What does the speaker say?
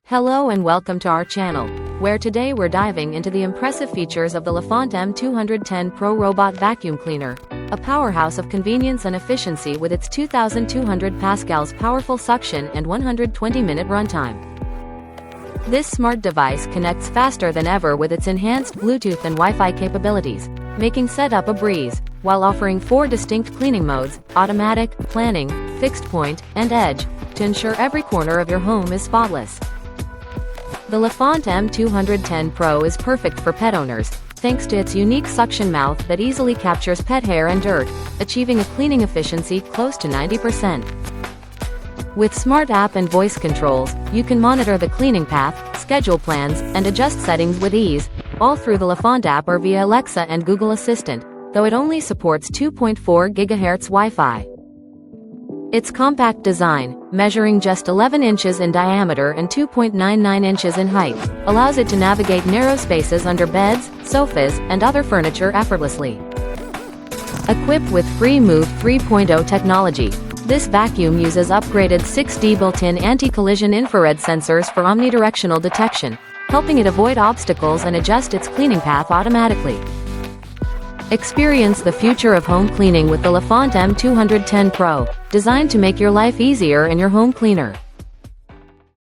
Hello and welcome to our channel, where today we're diving into the impressive features of the Lefant M210 Pro robot vacuum cleaner, a powerhouse of convenience and efficiency with its 2,200 pascals powerful suction and 120-minute runtime. This smart device connects faster than ever with its enhanced Bluetooth and Wi-Fi capabilities, making setup a breeze, while offering 4 distinct cleaning modes: automatic, planning, fixed point, and edge, to ensure every corner of your home is spotless. The Lefant M210 Pro is perfect for pet owners, thanks to its unique suction mouth that easily captures pet hair and dirt, achieving a cleaning efficiency close to 90%. With smart app and voice controls, you can monitor the cleaning path, schedule plans, and adjust settings with ease, all through the Lefant app or via Alexa and Google Assistant, though it only supports 2.4 GHz Wi-Fi. Its compact design, measuring just 11 inches in diameter and 2.99 inches in height, allows it to navigate narrow spaces under beds, sofas, and other furniture effortlessly. Equipped with FreeMove 3.0 technology, this vacuum uses upgraded 6D built-in anti-collision infrared sensors for omnidirectional detection, helping it avoid obstacles and adjust its cleaning path automatically. Experience the future of home cleaning with the Lefant M210 Pro, designed to make your life easier in your home cleaner.